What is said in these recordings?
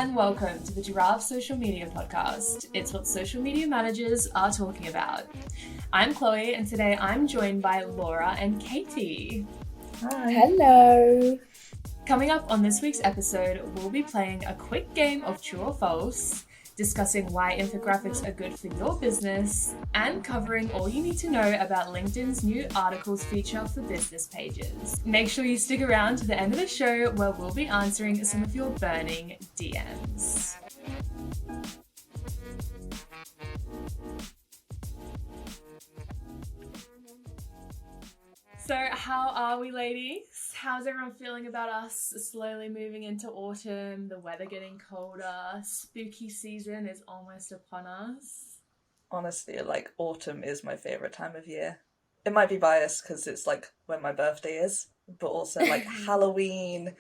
and welcome to the Giraffe Social Media Podcast. It's what social media managers are talking about. I'm Chloe, and today I'm joined by Laura and Katie. Hi. Hello. Coming up on this week's episode, we'll be playing a quick game of true or false, discussing why infographics are good for your business, and covering all you need to know about LinkedIn's new articles feature for business pages. Make sure you stick around to the end of the show where we'll be answering some of your burning DMs. So how are we, ladies? How's everyone feeling about us slowly moving into autumn, the weather getting colder, spooky season is almost upon us? Honestly, autumn is my favourite time of year. It might be biased because it's when my birthday is, but also Halloween,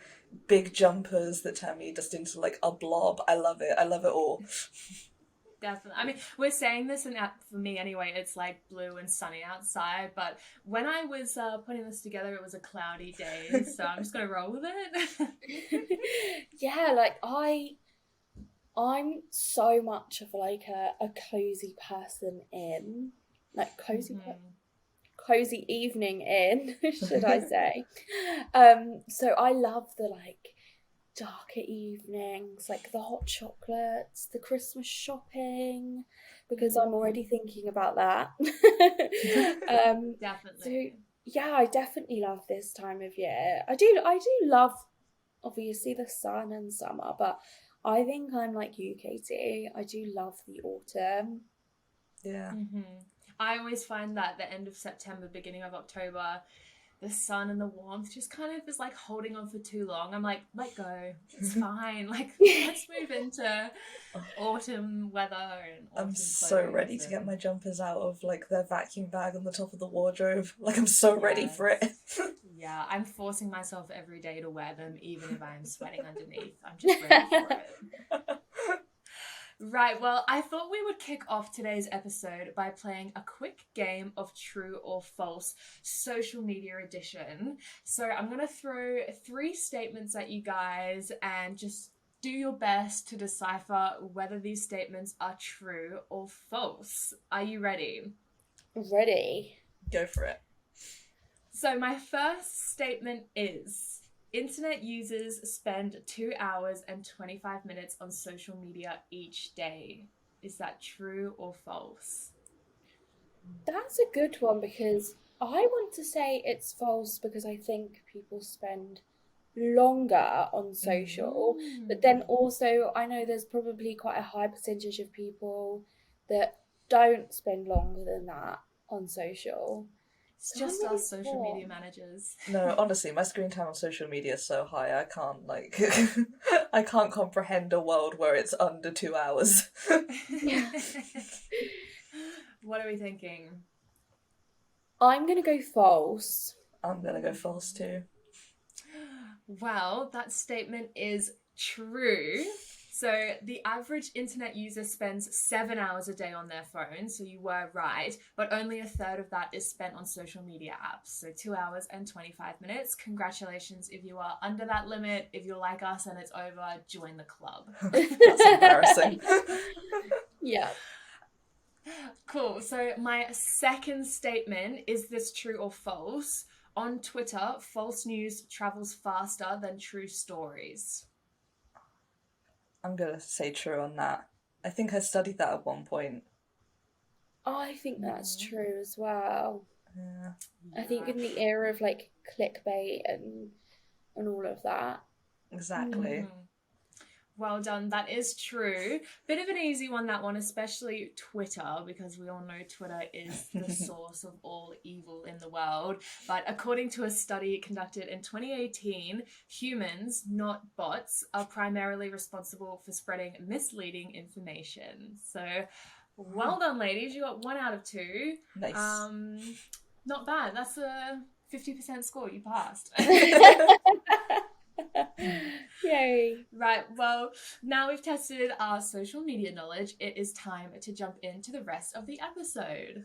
big jumpers that turn me just into a blob. I love it. I love it all. Definitely. I mean, we're saying this, and for me anyway, it's blue and sunny outside. But when I was putting this together, it was a cloudy day, so I'm just gonna roll with it. Yeah, I'm so much of a cozy person in cozy evening in, should I say? So I love the darker evenings, the hot chocolates, the Christmas shopping, because I'm already thinking about that. Definitely. So, yeah, I definitely love this time of year. I do love, obviously, the sun and summer, but I think I'm like you, Katie. I do love the autumn. Yeah. Mm-hmm. I always find that the end of September, beginning of October, the sun and the warmth just kind of is holding on for too long. I'm like, let go. It's fine. Let's move into autumn weather and autumn I'm so ready to get my jumpers out of their vacuum bag on the top of the wardrobe. I'm so ready for it. Yeah, I'm forcing myself every day to wear them, even if I'm sweating underneath. I'm just ready for it. Right, well, I thought we would kick off today's episode by playing a quick game of true or false social media edition. So I'm going to throw 3 statements at you guys and just do your best to decipher whether these statements are true or false. Are you ready? Ready. Go for it. So my first statement is: internet users spend 2 hours and 25 minutes on social media each day. Is that true or false? That's a good one, because I want to say it's false, because I think people spend longer on social, but then also I know there's probably quite a high percentage of people that don't spend longer than that on social. It's just us social media managers. No, honestly, my screen time on social media is so high, I can't I can't comprehend a world where it's under 2 hours. What are we thinking? I'm gonna go false. I'm gonna go false too. Well, that statement is true. So the average internet user spends 7 hours a day on their phone, so you were right, but only a third of that is spent on social media apps. So 2 hours and 25 minutes. Congratulations if you are under that limit. If you're like us and it's over, join the club. That's embarrassing. Yeah. Cool. So my second statement, is this true or false? On Twitter, false news travels faster than true stories. I'm gonna say true on that. I think I studied that at one point. I think that's true as well. Yeah. I think in the era of clickbait and all of that. Exactly. Well done. That is true. Bit of an easy one, that one, especially Twitter, because we all know Twitter is the source of all evil in the world. But according to a study conducted in 2018, humans, not bots, are primarily responsible for spreading misleading information. So well done, ladies. You got 1 out of 2. Nice. Not bad. That's a 50% score. You passed. Yay. Right, well, now we've tested our social media knowledge, it is time to jump into the rest of the episode.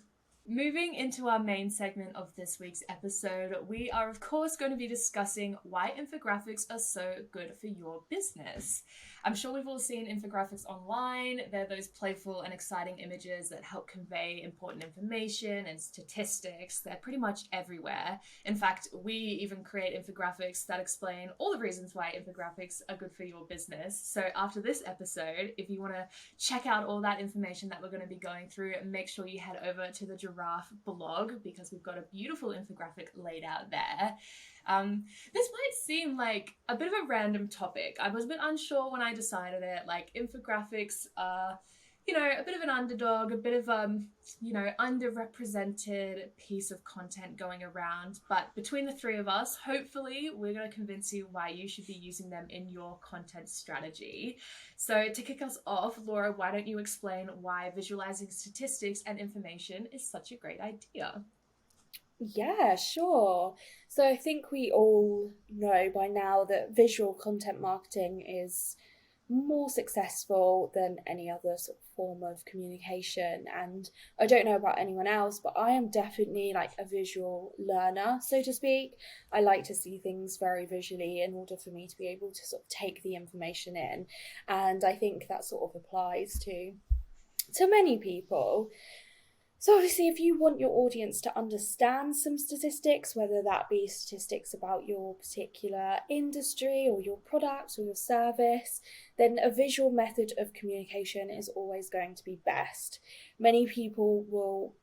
Moving into our main segment of this week's episode, we are of course going to be discussing why infographics are so good for your business. I'm sure we've all seen infographics online. They're those playful and exciting images that help convey important information and statistics. They're pretty much everywhere. In fact, we even create infographics that explain all the reasons why infographics are good for your business. So after this episode, if you want to check out all that information that we're going to be going through, make sure you head over to the Giraffe blog, because we've got a beautiful infographic laid out there. This might seem like a bit of a random topic. I was a bit unsure when I decided it. Like, infographics are, a bit of an underdog, a bit of underrepresented piece of content going around. But between the three of us, hopefully we're going to convince you why you should be using them in your content strategy. So to kick us off, Laura, why don't you explain why visualizing statistics and information is such a great idea? Yeah, sure. So I think we all know by now that visual content marketing is more successful than any other sort of form of communication. And I don't know about anyone else, but I am definitely like a visual learner, so to speak. I like to see things very visually in order for me to be able to sort of take the information in. And I think that sort of applies to many people. So obviously, if you want your audience to understand some statistics, whether that be statistics about your particular industry or your product or your service, then a visual method of communication is always going to be best. Many people will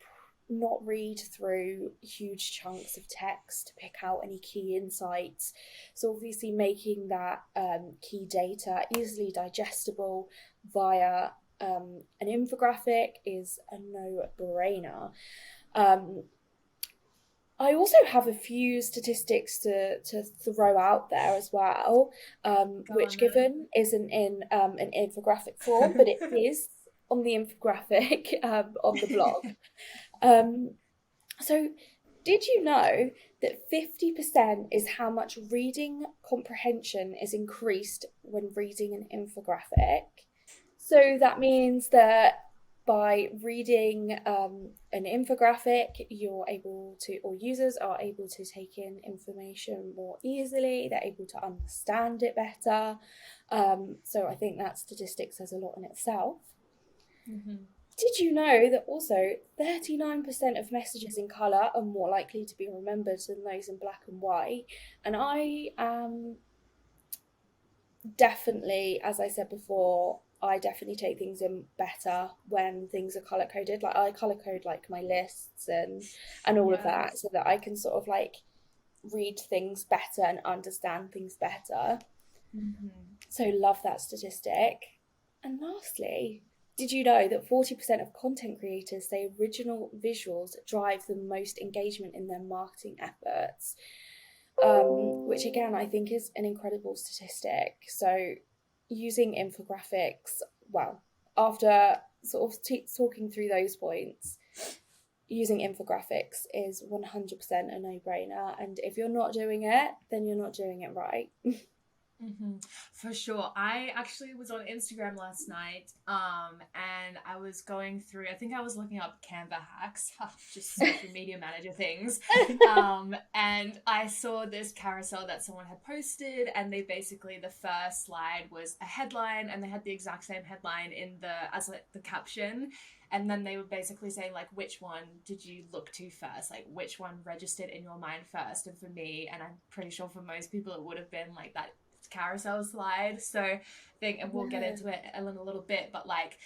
not read through huge chunks of text to pick out any key insights. So obviously making that key data easily digestible via an infographic is a no-brainer. I also have a few statistics to throw out there as well, which given isn't in an infographic form, but it is on the infographic on the blog. So did you know that 50% is how much reading comprehension is increased when reading an infographic? So that means that by reading an infographic, you're able to, or users are able to take in information more easily. They're able to understand it better. So I think that statistic says a lot in itself. Mm-hmm. Did you know that also 39% of messages in colour are more likely to be remembered than those in black and white? And I am definitely, as I said before, I definitely take things in better when things are color coded. Like I color code like my lists and all of that, so that I can sort of like read things better and understand things better. Mm-hmm. So love that statistic. And lastly, did you know that 40% of content creators say original visuals drive the most engagement in their marketing efforts? Which again I think is an incredible statistic. So using infographics, well, after sort of talking through those points, using infographics is 100% a no-brainer, and if you're not doing it, then you're not doing it right. Mm-hmm. For sure. I actually was on Instagram last night and I was going through, I think I was looking up Canva hacks, just social media manager things, and I saw this carousel that someone had posted, and they basically, the first slide was a headline, and they had the exact same headline as the caption. And then they were basically saying, like, which one did you look to first? Like, which one registered in your mind first? And for me, and I'm pretty sure for most people, it would have been like that carousel slide. So I think, and we'll get into it in a little bit, but like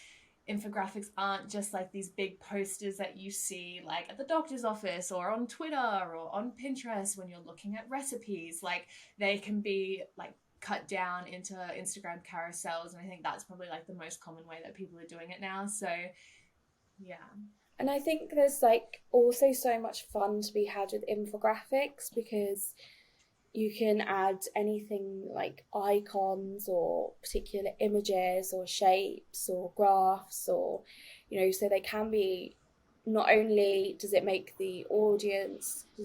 infographics aren't just like these big posters that you see like at the doctor's office or on Twitter or on Pinterest when you're looking at recipes. Like they can be like cut down into Instagram carousels, and I think that's probably like the most common way that people are doing it now. So yeah. And I think there's like also so much fun to be had with infographics, because you can add anything like icons or particular images or shapes or graphs, or so they can be, not only does it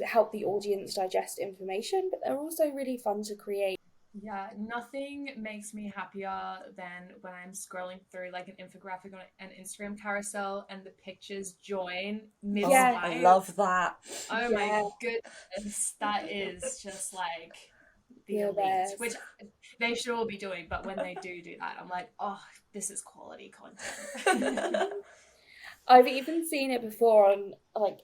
help the audience digest information, but they're also really fun to create. Yeah, nothing makes me happier than when I'm scrolling through like an infographic on an Instagram carousel and the pictures join mid-swipe. Yeah. I love that. Oh my goodness, that is just like the The elite, best. which they should all be doing. But when they do that, I'm like, oh, this is quality content. I've even seen it before on like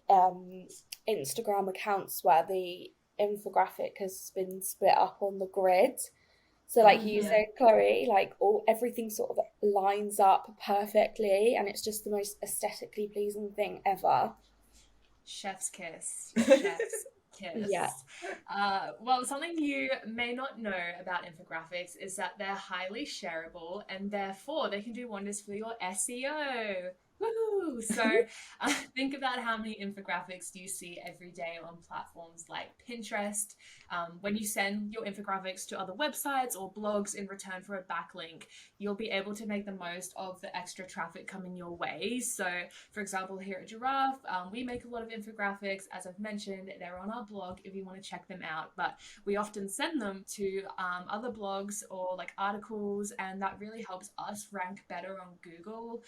Instagram accounts where the infographic has been split up on the grid. So like you Yeah. said, Chloe, like everything sort of lines up perfectly and it's just the most aesthetically pleasing thing ever. Chef's kiss. Chef's kiss. Yeah. Well, something you may not know about infographics is that they're highly shareable and therefore they can do wonders for your SEO. Woo! So think about how many infographics do you see every day on platforms like Pinterest. When you send your infographics to other websites or blogs in return for a backlink, you'll be able to make the most of the extra traffic coming your way. So, for example, here at Giraffe, we make a lot of infographics. As I've mentioned, they're on our blog if you want to check them out. But we often send them to other blogs or like articles, and that really helps us rank better on Google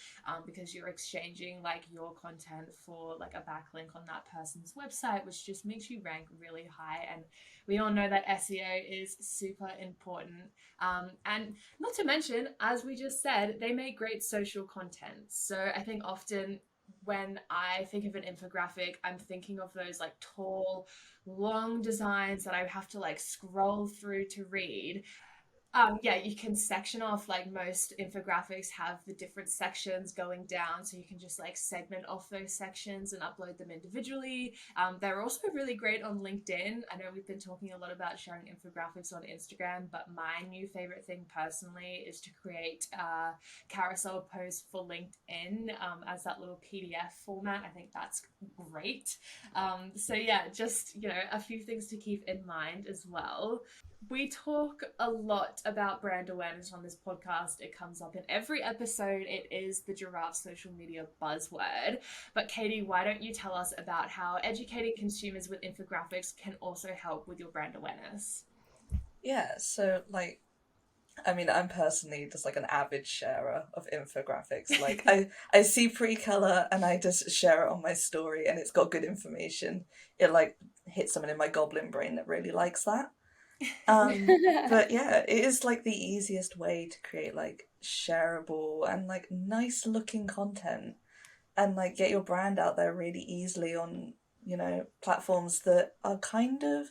because you're exchanging like your content for like a backlink on that person's website, which just makes you rank really high. And we all know that SEO is super important. And not to mention, as we just said, they make great social content. So I think often when I think of an infographic, I'm thinking of those like tall, long designs that I have to like scroll through to read. Yeah, you can section off, like most infographics have the different sections going down, so you can just like segment off those sections and upload them individually. They're also really great on LinkedIn. I know we've been talking a lot about sharing infographics on Instagram, but my new favorite thing personally is to create carousel posts for LinkedIn as that little PDF format. I think that's great. So yeah, just, you know, a few things to keep in mind as well. We talk a lot about brand awareness on this podcast. It comes up in every episode. It is the Giraffe social media buzzword. But Katie, why don't you tell us about how educating consumers with infographics can also help with your brand awareness? Yeah, so like I mean, I'm personally just like an avid sharer of infographics. Like I see pretty color and I just share it on my story and it's got good information. It like hits someone in my goblin brain that really likes that. But yeah, it is like the easiest way to create like shareable and like nice looking content and like get your brand out there really easily on, you know, platforms that are kind of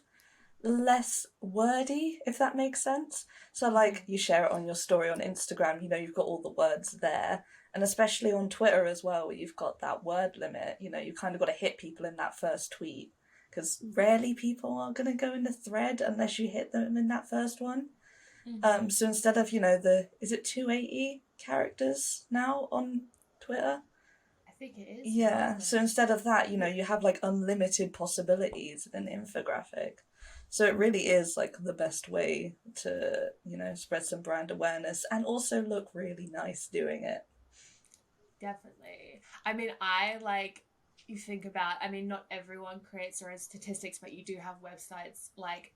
less wordy, if that makes sense. So like you share it on your story on Instagram, you know, you've got all the words there. And especially on Twitter as well, where you've got that word limit, you know, you kind of got to hit people in that first tweet because rarely people are going to go in the thread unless you hit them in that first one. So instead of, you know, is it 280 characters now on Twitter? I think it is. Yeah, so instead of that, you know, you have like unlimited possibilities in an infographic. So it really is like the best way to, you know, spread some brand awareness and also look really nice doing it. Definitely. I mean, you think about, I mean, not everyone creates their own statistics, but you do have websites like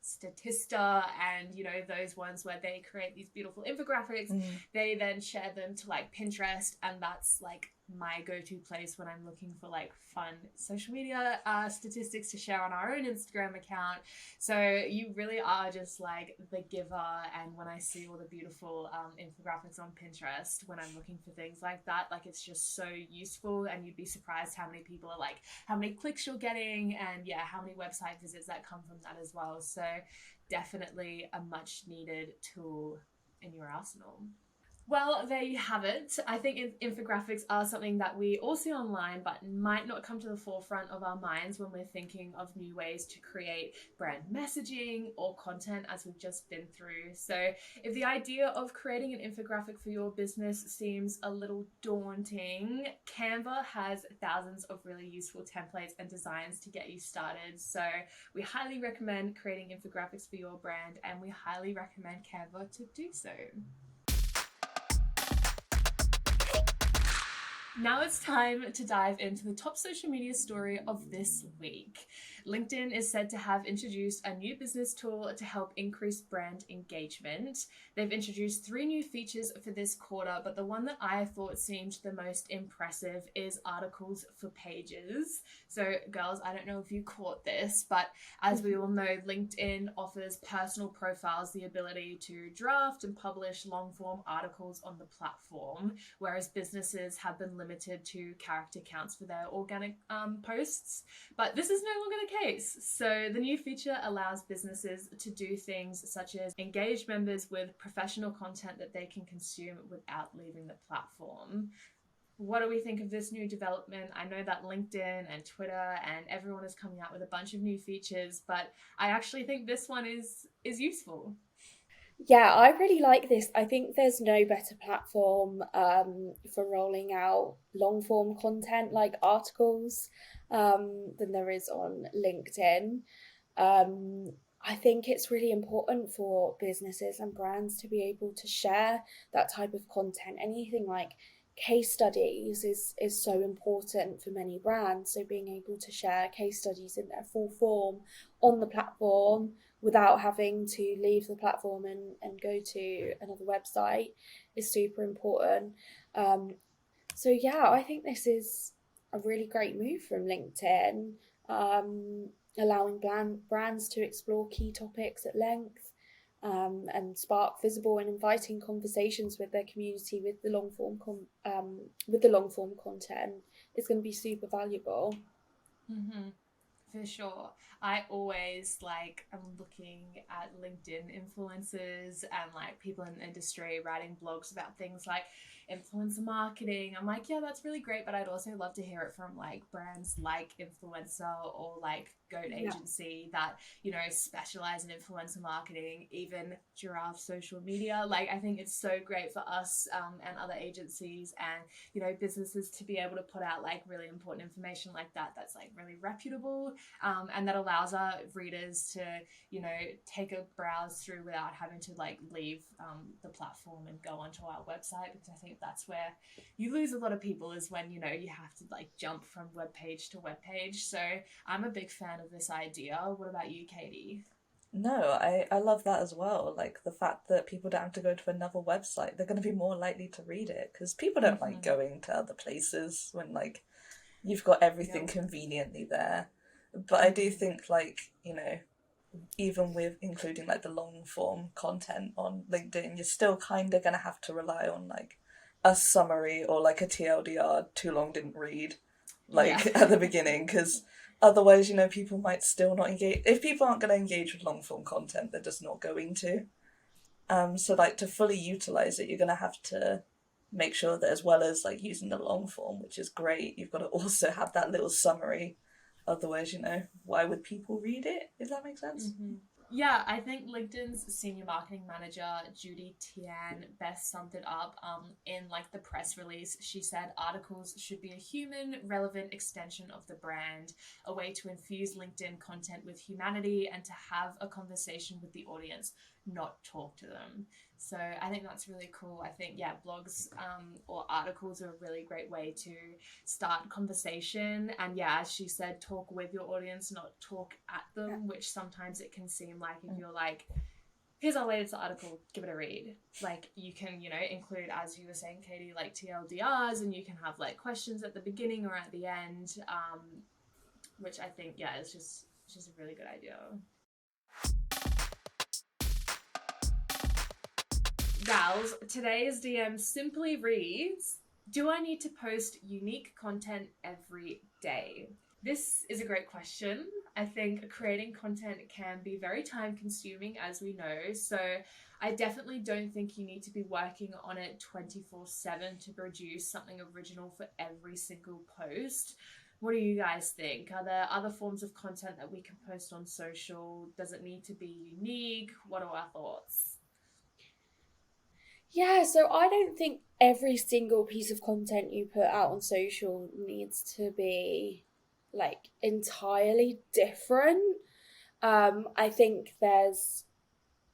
Statista and, you know, those ones where they create these beautiful infographics. They then share them to like Pinterest, and that's like my go-to place when I'm looking for like fun social media statistics to share on our own Instagram account. So you really are just like the giver, and when I see all the beautiful infographics on Pinterest when I'm looking for things like that, like it's just so useful, and you'd be surprised how many people are like, how many clicks you're getting, and yeah, how many website visits that come from that as well. So definitely a much needed tool in your arsenal. Well, there you have it. I think infographics are something that we all see online, but might not come to the forefront of our minds when we're thinking of new ways to create brand messaging or content, as we've just been through. So if the idea of creating an infographic for your business seems a little daunting, Canva has thousands of really useful templates and designs to get you started. So we highly recommend creating infographics for your brand, and we highly recommend Canva to do so. Now it's time to dive into the top social media story of this week. LinkedIn is said to have introduced a new business tool to help increase brand engagement. They've introduced 3 new features for this quarter, but the one that I thought seemed the most impressive is articles for pages. So, girls, I don't know if you caught this, but as we all know, LinkedIn offers personal profiles the ability to draft and publish long-form articles on the platform, whereas businesses have been limited to character counts for their organic posts. But this is no longer the case. So the new feature allows businesses to do things such as engage members with professional content that they can consume without leaving the platform. What do we think of this new development? I know that LinkedIn and Twitter and everyone is coming out with a bunch of new features, but I actually think this one is useful. Yeah, I really like this. I think there's no better platform for rolling out long form content like articles than there is on LinkedIn. I think it's really important for businesses and brands to be able to share that type of content. Anything like case studies is so important for many brands. So being able to share case studies in their full form on the platform without having to leave the platform and go to another website is super important. So yeah, I think this is a really great move from LinkedIn, allowing brands to explore key topics at length, and spark visible and inviting conversations with their community with the long form content is going to be super valuable. Mm-hmm. For sure. I always I'm looking at LinkedIn influencers and people in the industry writing blogs about things like influencer marketing. I'm like, yeah, that's really great, but I'd also love to hear it from brands like Influencer or Goat Yeah. Agency that, specialize in influencer marketing, even Giraffe Social Media. I think it's so great for us and other agencies and, businesses to be able to put out really important information like that that's really reputable, and that allows our readers to take a browse through without having to leave the platform and go onto our website, because I think that's where you lose a lot of people, is when you have to jump from web page to web page. So I'm a big fan of this idea. What about you, Katie? No, I love that as well. Like the fact that people don't have to go to another website, they're going to be more likely to read it because people don't like going to other places when you've got everything conveniently there. But I do think even with including the long form content on LinkedIn, you're still kind of going to have to rely on a summary or a TLDR, too long didn't read, at the beginning, because otherwise, people might still not engage. If people aren't going to engage with long form content, they're just not going to. So to fully utilize it, you're going to have to make sure that as well as using the long form, which is great, you've got to also have that little summary. Otherwise, why would people read it? If that makes sense. Mm-hmm. Yeah, I think LinkedIn's senior marketing manager, Judy Tian, best summed it up in the press release. She said articles should be a human, relevant extension of the brand, a way to infuse LinkedIn content with humanity and to have a conversation with the audience, not talk to them. So I think that's really cool. I think, blogs or articles are a really great way to start conversation. And as she said, talk with your audience, not talk at them, which sometimes it can seem like if you're here's our latest article, give it a read. You can, include, as you were saying, Katie, TLDRs, and you can have questions at the beginning or at the end, which I think, is just a really good idea. Gals, today's DM simply reads, do I need to post unique content every day? This is a great question. I think creating content can be very time consuming, as we know. So I definitely don't think you need to be working on it 24/7 to produce something original for every single post. What do you guys think? Are there other forms of content that we can post on social? Does it need to be unique? What are our thoughts? Yeah, so I don't think every single piece of content you put out on social needs to be entirely different. I think there's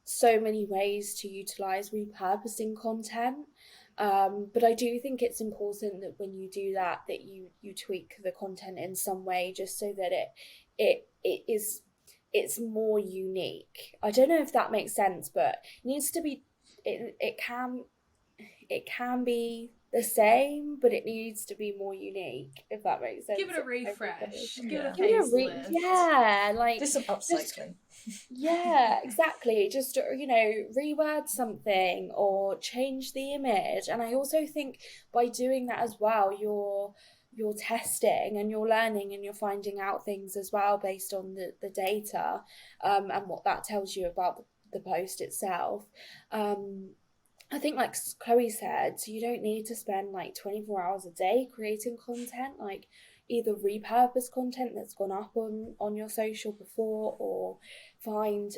so many ways to utilize repurposing content. But I do think it's important that when you do that, that you tweak the content in some way, just so that it's more unique. I don't know if that makes sense, but it needs to be. It can be the same, but it needs to be more unique, if that makes sense. Give it a refresh. Give it a Yeah. facelift. Yeah, like Do some upcycling. yeah, exactly. Just, reword something or change the image. And I also think by doing that as well, you're testing and you're learning and you're finding out things as well based on the data, and what that tells you about the post itself. I think, like Chloe said, you don't need to spend like 24 hours a day creating content. Like, either repurpose content that's gone up on your social before, or find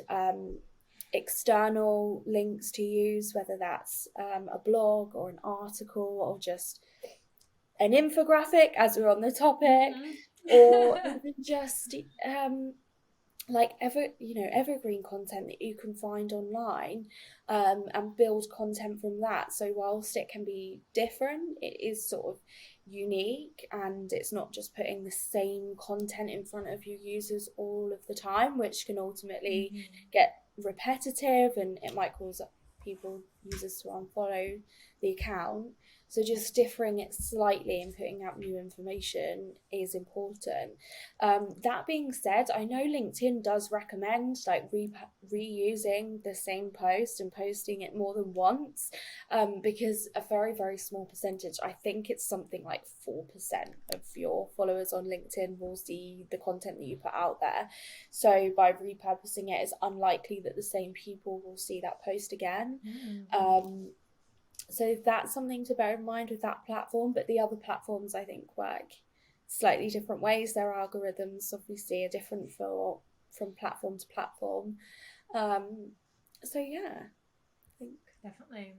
external links to use, whether that's a blog or an article or just an infographic, as we're on the topic, or even just evergreen content that you can find online, and build content from that. So whilst it can be different, it is sort of unique, and it's not just putting the same content in front of your users all of the time, which can ultimately get repetitive, and it might cause users to unfollow the account. So just differing it slightly and putting out new information is important. That being said, I know LinkedIn does recommend like reusing the same post and posting it more than once, because a very, very small percentage, I think it's something like 4% of your followers on LinkedIn will see the content that you put out there. So by repurposing it, it's unlikely that the same people will see that post again. So that's something to bear in mind with that platform. But the other platforms, I think, work slightly different ways. Their algorithms obviously are different from platform to platform. So yeah, I think definitely.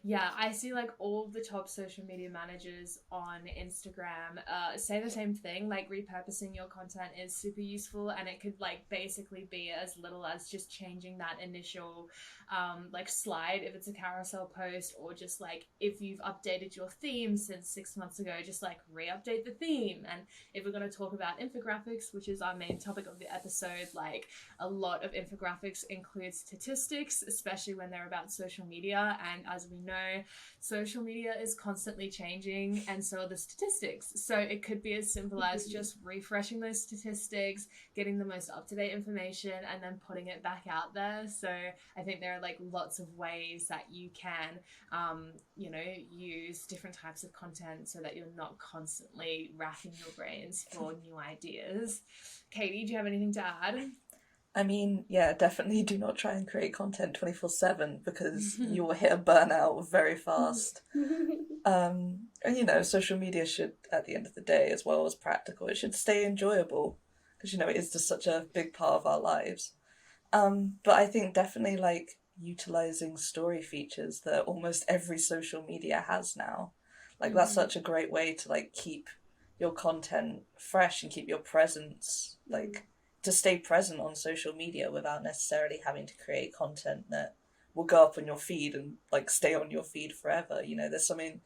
Yeah, I see like all the top social media managers on Instagram say the same thing. Like, repurposing your content is super useful, and it could like basically be as little as just changing that initial like slide if it's a carousel post, or just like if you've updated your theme since 6 months ago, just like re-update the theme. And if we're going to talk about infographics, which is our main topic of the episode, like a lot of infographics include statistics, especially when they're about social media. And as we know, social media is constantly changing, and so are the statistics. So it could be as simple as just refreshing those statistics, getting the most up-to-date information, and then putting it back out there. So I think there are like lots of ways that you can use different types of content so that you're not constantly racking your brains for new ideas. Katie, do you have anything to add? I mean, yeah, definitely do not try and create content 24/7, because you will hit a burnout very fast. And social media should, at the end of the day, as well as practical, it should stay enjoyable, because it is just such a big part of our lives. But I think definitely like utilizing story features that almost every social media has now. Like, that's such a great way to like keep your content fresh and keep your presence, like to stay present on social media without necessarily having to create content that will go up on your feed and like stay on your feed forever. There's something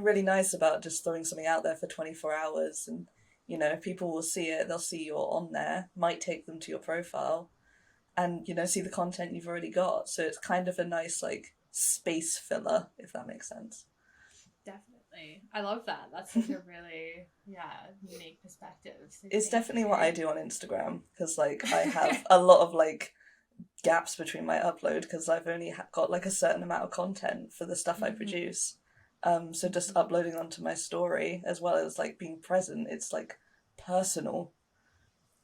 really nice about just throwing something out there for 24 hours, and people will see it, they'll see you're on there, might take them to your profile, and see the content you've already got. So it's kind of a nice like space filler, if that makes sense. Definitely. I love that. That's such a really, unique perspective. So it's definitely what I do on Instagram, because like I have a lot of like gaps between my upload, because I've only got like a certain amount of content for the stuff I produce. So just uploading onto my story, as well as like being present, it's like personal.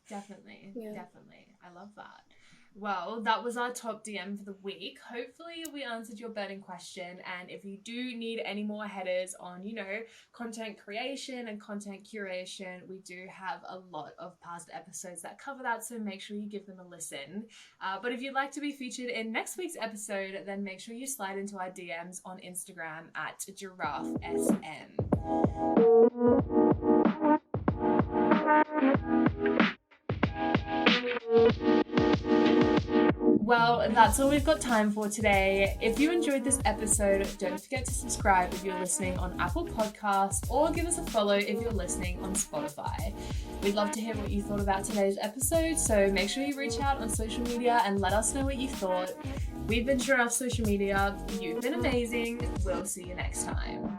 Definitely. I love that. Well, that was our top DM for the week. Hopefully we answered your burning question, and if you do need any more headers on, content creation and content curation, we do have a lot of past episodes that cover that, so make sure you give them a listen. But if you'd like to be featured in next week's episode, then make sure you slide into our DMs on Instagram at giraffesm. Well, Well, that's all we've got time for today. If you enjoyed this episode, don't forget to subscribe if you're listening on Apple Podcasts, or give us a follow if you're listening on Spotify. We'd love to hear what you thought about today's episode, so make sure you reach out on social media and let us know what you thought. We've been Giraffe Social Media. You've been amazing. We'll see you next time.